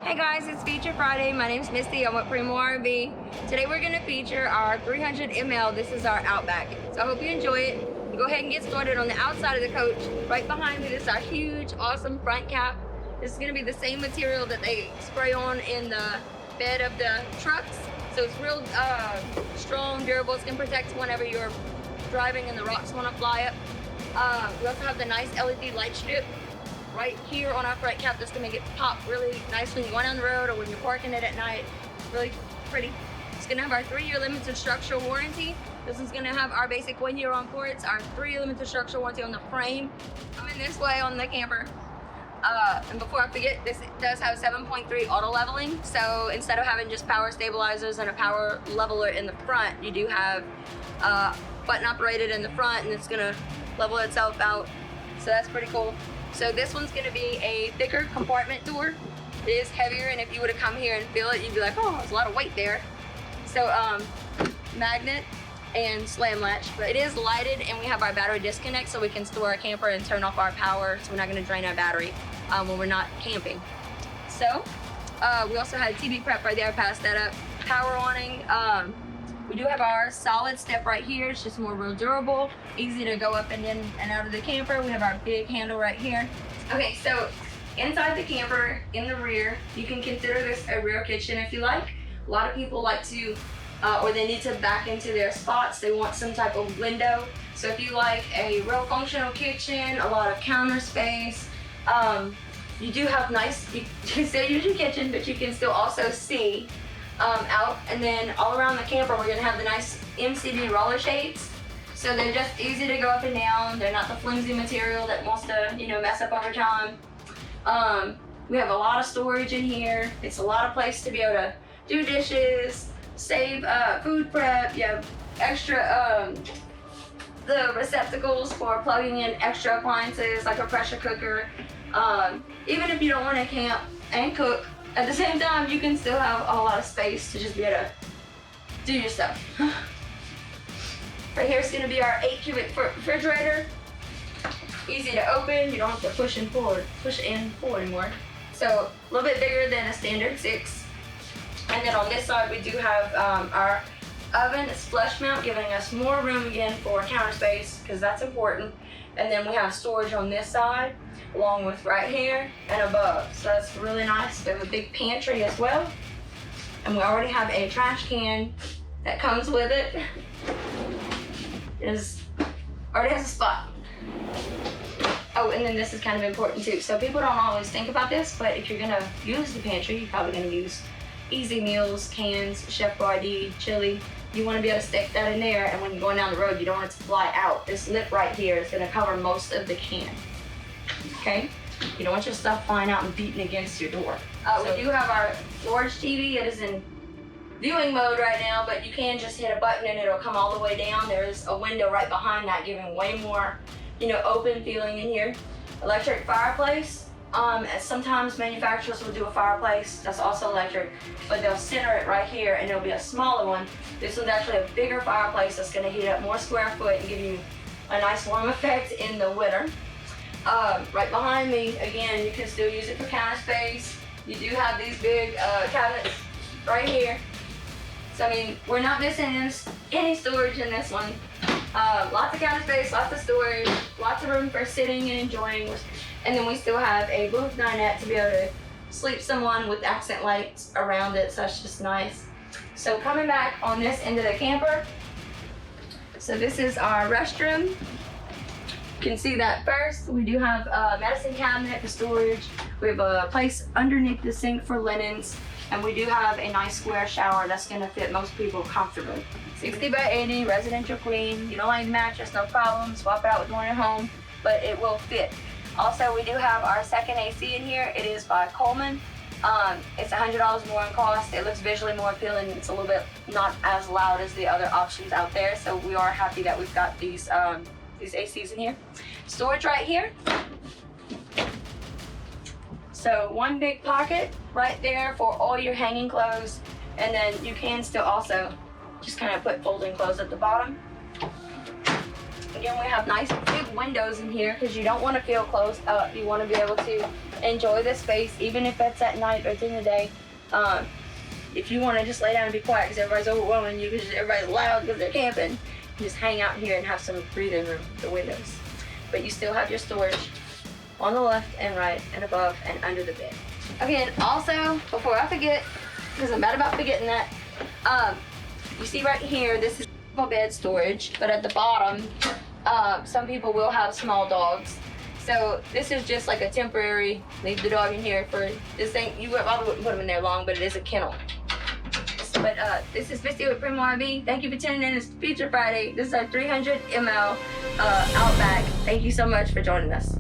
Hey guys, it's Feature Friday. My name's Misty. I'm with Primo RV. Today we're going to feature our 300 ml. This is our Outback. So I hope you enjoy it. Go ahead and get started on the outside of the coach. Right behind me, this is our huge, awesome front cap. This is going to be the same material that they spray on in the bed of the trucks. So it's real strong, durable. It's going to protect whenever you're driving and the rocks want to fly up. We also have the nice LED light strip right here on our front cap that's gonna make it pop really nice when you're going down the road or when you're parking it at night. Really pretty. It's gonna have our 3-year limited structural warranty. This is gonna have our basic 1-year on ports, our 3-year limited structural warranty on the frame. Coming this way on the camper. And before I forget, this does have 7.3 auto leveling. So instead of having just power stabilizers and a power leveler in the front, you do have button operated in the front, and it's gonna level itself out. So that's pretty cool. So this one's gonna be a thicker compartment door. It is heavier, and if you were to come here and feel it, you'd be like, oh, there's a lot of weight there. So magnet and slam latch, but it is lighted, and we have our battery disconnect so we can store our camper and turn off our power so we're not gonna drain our battery when we're not camping. So we also had TV prep right there, passed that up. Power awning. We do have our solid step right here. It's just more real durable, easy to go up and in and out of the camper. We have our big handle right here. Okay, so inside the camper, in the rear, you can consider this a rear kitchen if you like. A lot of people like to, or they need to back into their spots. They want some type of window. So if you like a real functional kitchen, a lot of counter space, you do have nice, you can still use your kitchen, but you can still also see out. And then all around the camper, we're gonna have the nice MCD roller shades. So they're just easy to go up and down. They're not the flimsy material that wants to, mess up over time. We have a lot of storage in here. It's a lot of place to be able to do dishes, save food prep. You have extra, the receptacles for plugging in extra appliances like a pressure cooker. Even if you don't want to camp and cook, at the same time, you can still have a lot of space to just be able to do your stuff. Right here is going to be our 8 cubic foot refrigerator. Easy to open. You don't have to push and pull anymore. So a little bit bigger than a standard 6. And then on this side, we do have our oven. It's flush mount, giving us more room again for counter space because that's important. And then we have storage on this side, along with right here and above. So that's really nice. We have a big pantry as well. And we already have a trash can that comes with it. Already has a spot. Oh, and then this is kind of important too. So people don't always think about this, but if you're gonna use the pantry, you're probably gonna use easy meals, cans, Chef Boyardee, chili. You want to be able to stick that in there, and when you're going down the road, you don't want it to fly out. This lip right here is going to cover most of the can. Okay? You don't want your stuff flying out and beating against your door. We do have our storage TV. It is in viewing mode right now, but you can just hit a button and it'll come all the way down. There's a window right behind that, giving way more, open feeling in here. Electric fireplace. Sometimes manufacturers will do a fireplace that's also electric, but they'll center it right here and it'll be a smaller one. This one's actually a bigger fireplace that's gonna heat up more square foot and give you a nice warm effect in the winter. Right behind me, again, you can still use it for counter space. You do have these big cabinets right here. So I mean, we're not missing any storage in this one. Lots of counter space, lots of storage, lots of room for sitting and enjoying. And then we still have a booth dinette to be able to sleep someone with accent lights around it, so that's just nice. So coming back on this end of the camper, so this is our restroom. You can see that first. We do have a medicine cabinet for storage. We have a place underneath the sink for linens, and we do have a nice square shower that's gonna fit most people comfortably. 60 by 80, residential queen. You don't like the mattress, no problem. Swap it out with one at home, but it will fit. Also, we do have our second AC in here. It is by Coleman. It's $100 more in cost. It looks visually more appealing. It's a little bit not as loud as the other options out there. So we are happy that we've got these ACs in here. Storage right here. So one big pocket right there for all your hanging clothes. And then you can still also just kind of put folding clothes at the bottom. Again, we have nice big windows in here because you don't want to feel closed up. You want to be able to enjoy the space, even if it's at night or during the day. If you want to just lay down and be quiet because everybody's overwhelming you because everybody's loud because they're camping, you just hang out here and have some breathing room, the windows. But you still have your storage on the left and right and above and under the bed. Again, also, before I forget, because I'm bad about forgetting that, you see right here, this is bed storage, but at the bottom, some people will have small dogs. So this is just like a temporary, leave the dog in here for this thing. You probably wouldn't put them in there long, but it is a kennel. But this is Misty with Primo RV. Thank you for tuning in. It's Feature Friday. This is our 300 ml Outback. Thank you so much for joining us.